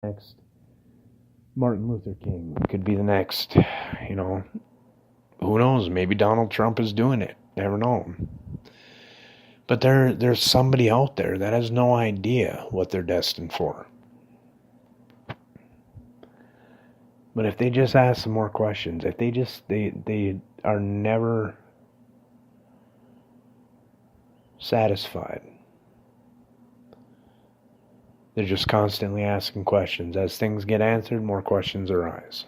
Next, Martin Luther King could be the next, you know, who knows? Maybe Donald Trump is doing it. Never know. But there's somebody out there that has no idea what they're destined for. But if they just ask some more questions, if they are never satisfied. They're just constantly asking questions. As things get answered, more questions arise.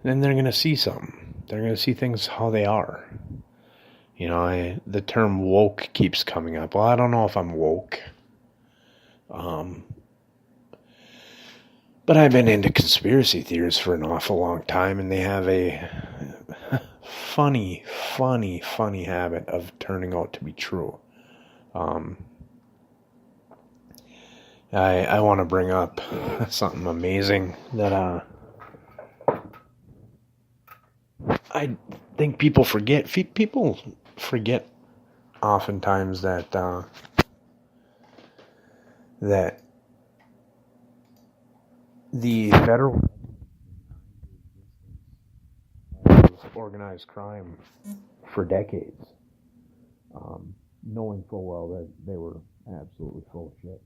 Then they're going to see something. They're going to see things how they are. You know, the term woke keeps coming up. Well, I don't know if I'm woke. But I've been into conspiracy theories for an awful long time, and they have a funny habit of turning out to be true. I want to bring up something amazing that I think people forget. People forget oftentimes that the federal organized crime for decades, knowing full well that they were absolutely full of shit.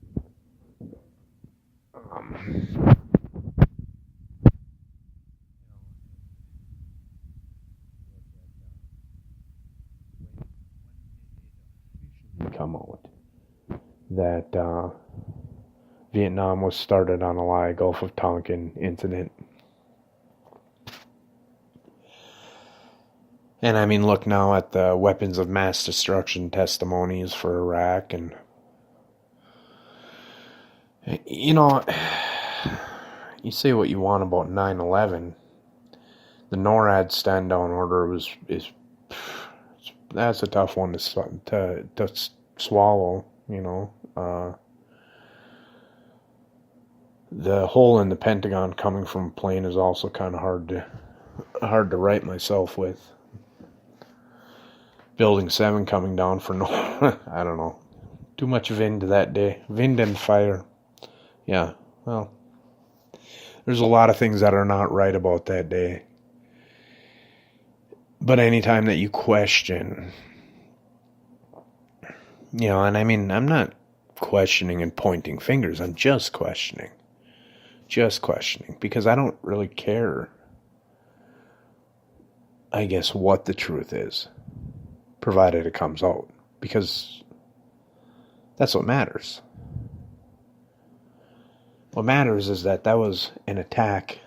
Come out that Vietnam was started on a lie, Gulf of Tonkin incident. And I mean, look now at the weapons of mass destruction testimonies for Iraq, and you know, you say what you want about 9/11. The NORAD stand down order that's a tough one to swallow. You know, the hole in the Pentagon coming from a plane is also kind of hard to right myself with. Building 7 coming down for no, I don't know, too much wind that day, wind and fire. Yeah, well, there's a lot of things that are not right about that day. But anytime that you question, you know, and I mean, I'm not questioning and pointing fingers, I'm just questioning, because I don't really care, I guess, what the truth is, provided it comes out, because that's what matters. What matters is that was an attack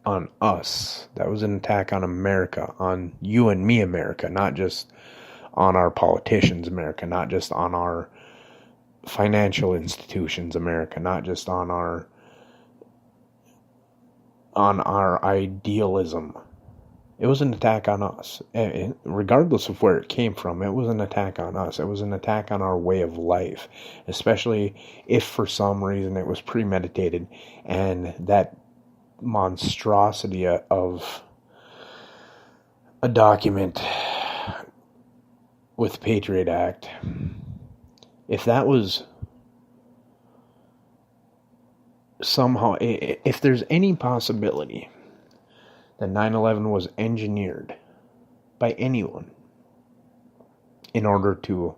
on us. That was an attack on America, on you and me, America, not just on our politicians, America, not just on our financial institutions, America, not just on our idealism. It was an attack on us. Regardless of where it came from, it was an attack on us. It was an attack on our way of life, especially if for some reason it was premeditated, and that monstrosity of a document with the Patriot Act, if that was somehow, if there's any possibility that 9/11 was engineered by anyone in order to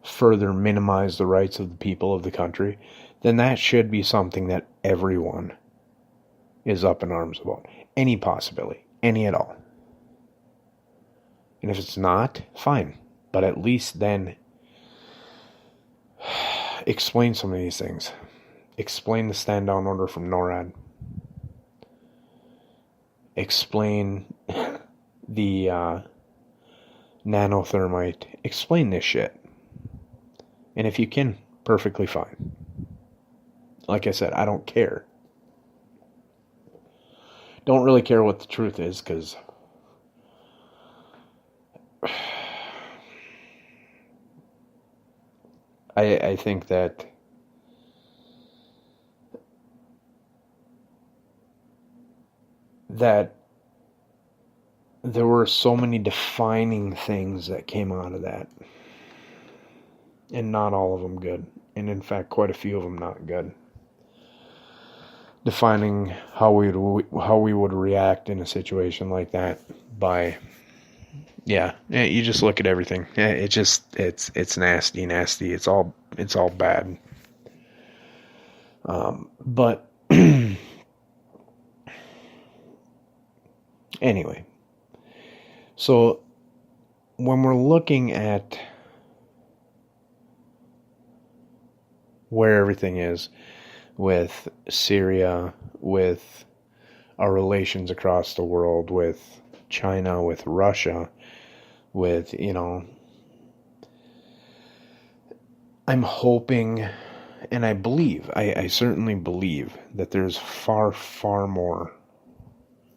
further minimize the rights of the people of the country, then that should be something that everyone is up in arms about. Any possibility, any at all. And if it's not, fine. But at least then explain some of these things. Explain the stand down order from NORAD. Explain the nanothermite. Explain this shit. And if you can, perfectly fine. Like I said, I don't care. Don't really care what the truth is, because I think that there were so many defining things that came out of that, and not all of them good. and in fact quite a few of them not good. Defining how we would react in a situation like that by, you just look at everything. It's nasty. It's all bad. But anyway, so when we're looking at where everything is with Syria, with our relations across the world, with China, with Russia, with, I'm hoping, and I believe, I certainly believe that there's far, far more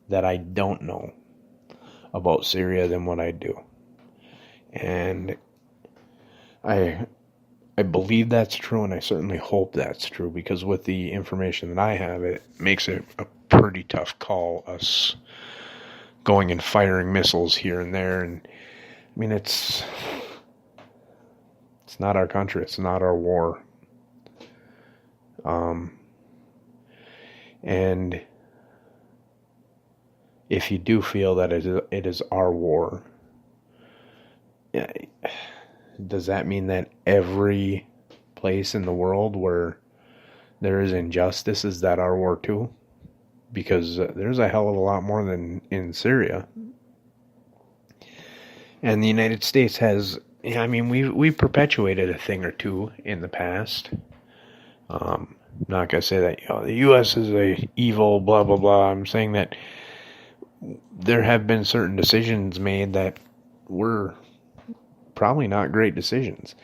that I don't know about Syria than what I do. And I believe that's true, and I certainly hope that's true, because with the information that I have, it makes it a pretty tough call, us going and firing missiles here and there. And I mean, it's not our country, it's not our war. And if you do feel that it is our war, does that mean that every place in the world where there is injustice, is that our war too? Because there's a hell of a lot more than in Syria. And the United States has, we've perpetuated a thing or two in the past. I'm not going to say that the U.S. is a evil, blah, blah, blah. I'm saying that there have been certain decisions made that were probably not great decisions.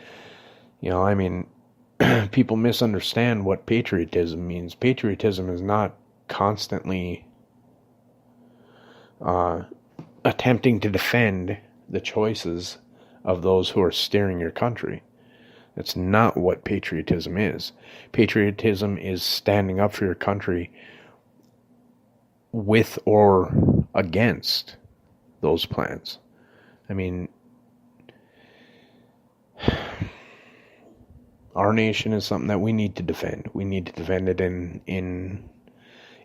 People misunderstand what patriotism means. Patriotism is not constantly attempting to defend the choices of those who are steering your country. That's not what patriotism is. Patriotism is standing up for your country with or against those plans. Our nation is something that we need to defend. We need to defend it in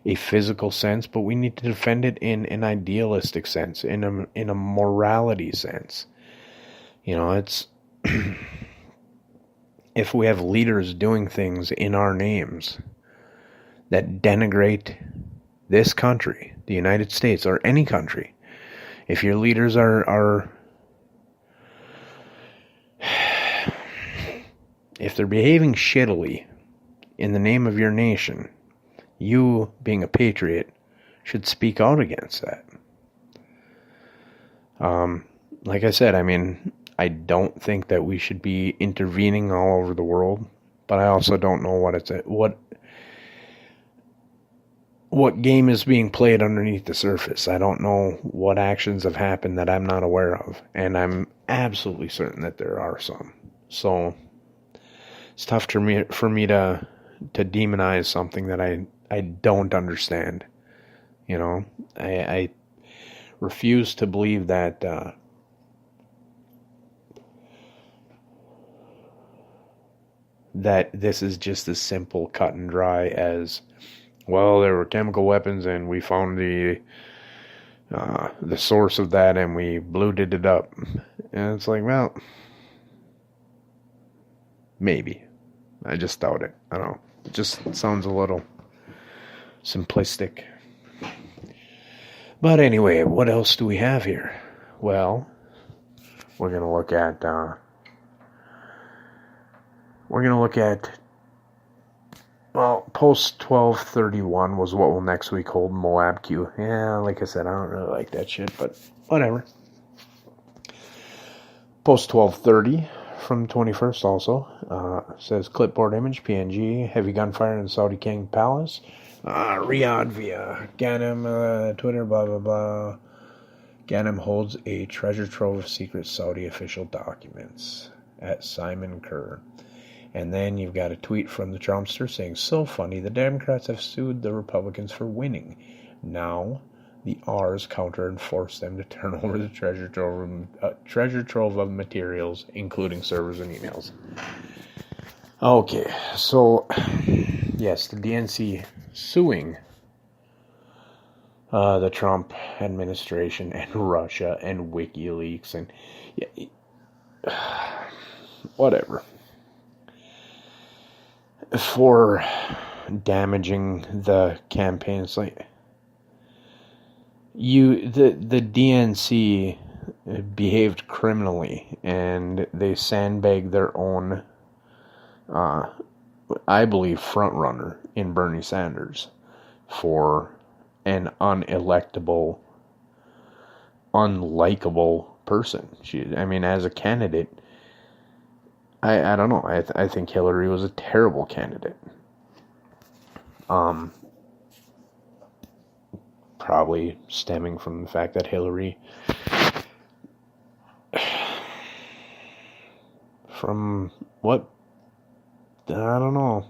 a physical sense, but we need to defend it in an idealistic sense, in a morality sense. It's if we have leaders doing things in our names that denigrate this country, the United States, or any country, if your leaders are if they're behaving shittily in the name of your nation, you, being a patriot, should speak out against that. Like I said, I don't think that we should be intervening all over the world, but I also don't know what game is being played underneath the surface. I don't know what actions have happened that I'm not aware of, and I'm absolutely certain that there are some. So it's tough for me to demonize something that I don't understand. I refuse to believe that that this is just as simple, cut and dry as, well, there were chemical weapons and we found the source of that and we blew it up. And it's like, well, maybe. I just doubt it. I don't know. It just sounds a little simplistic. But anyway, what else do we have here? Well, we're going to look at post 1231 was what will next week hold Moab Q. Yeah, like I said, I don't really like that shit, but whatever. Post 1230 from the 21st also says clipboard image, PNG, heavy gunfire in the Saudi King Palace. Riyadh via Qanon, Twitter, blah, blah, blah. Qanon holds a treasure trove of secret Saudi official documents at Simon Kerr. And then you've got a tweet from the Trumpster saying, so funny, the Democrats have sued the Republicans for winning. Now, the R's counter and force them to turn over the treasure trove of materials, including servers and emails. Okay, so yes, the DNC suing the Trump administration and Russia and WikiLeaks and yeah, whatever for damaging the campaigns. Like the DNC behaved criminally and they sandbagged their own, I believe, front runner in Bernie Sanders for an unelectable, unlikable person. I mean, as a candidate, I don't know. I think Hillary was a terrible candidate. Probably stemming from the fact that Hillary, from what, I don't know,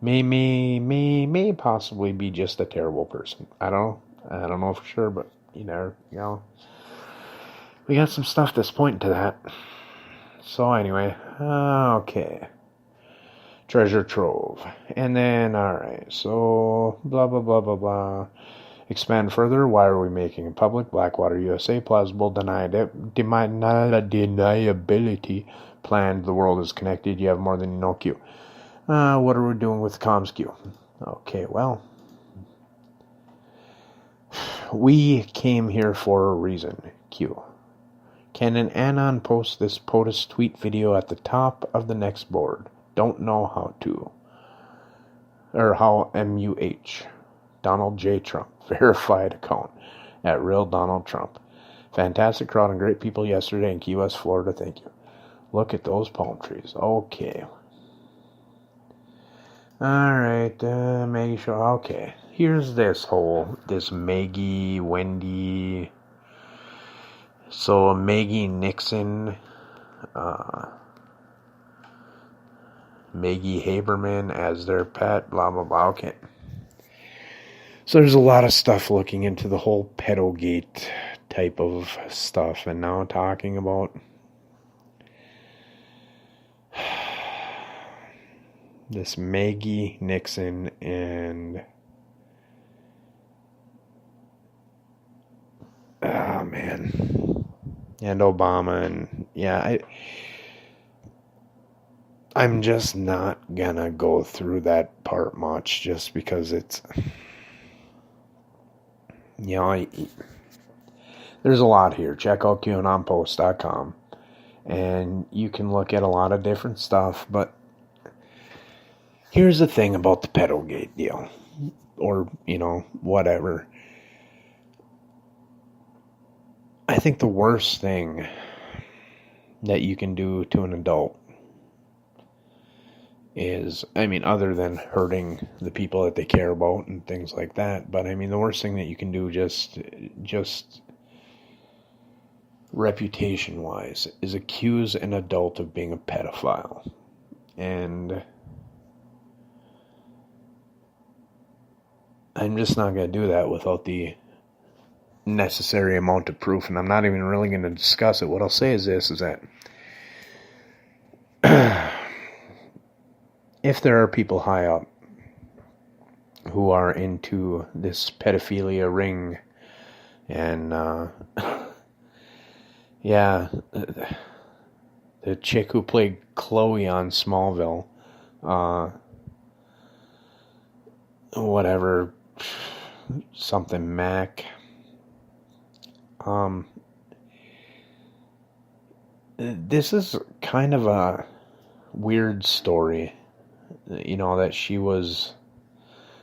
may possibly be just a terrible person. I don't know for sure, but you know, we got some stuff that's pointing to that. So anyway, okay. Treasure trove. And then, alright, so blah, blah, blah, blah, blah. Expand further. Why are we making it public? Blackwater USA. Plausible deniability. Planned. The world is connected. You have more than you know. Q. What are we doing with comms? Q? Okay, well, we came here for a reason. Q. Can an Anon post this POTUS tweet video at the top of the next board? Don't know how to. Or how MUH. Donald J. Trump. Verified account. At Real Donald Trump. Fantastic crowd and great people yesterday in Key West, Florida. Thank you. Look at those palm trees. Okay. Alright, Maggie Show. Okay. Here's this Maggie, Wendy. So Maggie Nixon, Maggie Haberman as their pet, blah, blah, blah. Okay. So there's a lot of stuff looking into the whole pedogate type of stuff. And now talking about this Maggie Nixon and and Obama, and yeah, I'm just not gonna go through that part much, just because it's, there's a lot here. Check out QAnonPost.com, and you can look at a lot of different stuff, but here's the thing about the pedogate deal, or, whatever. I think the worst thing that you can do to an adult is, other than hurting the people that they care about and things like that, but the worst thing that you can do just reputation-wise is accuse an adult of being a pedophile. And I'm just not going to do that without the necessary amount of proof, and I'm not even really going to discuss it. What I'll say is this, is that if there are people high up who are into this pedophilia ring, and the chick who played Chloe on Smallville, whatever, something Mac, this is kind of a weird story, that she was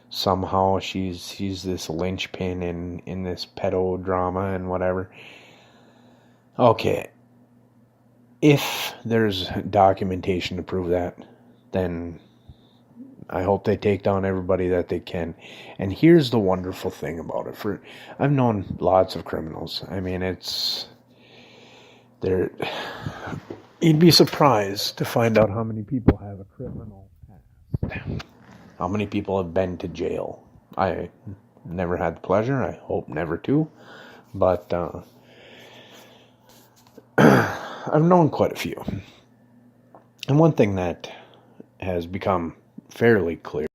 somehow, she's this linchpin in this pedo drama and whatever. Okay, if there's documentation to prove that, then I hope they take down everybody that they can. And here's the wonderful thing about it. I've known lots of criminals. You'd be surprised to find out how many people have a criminal past. How many people have been to jail. I never had the pleasure. I hope never to. But I've known quite a few. And one thing that has become fairly clear.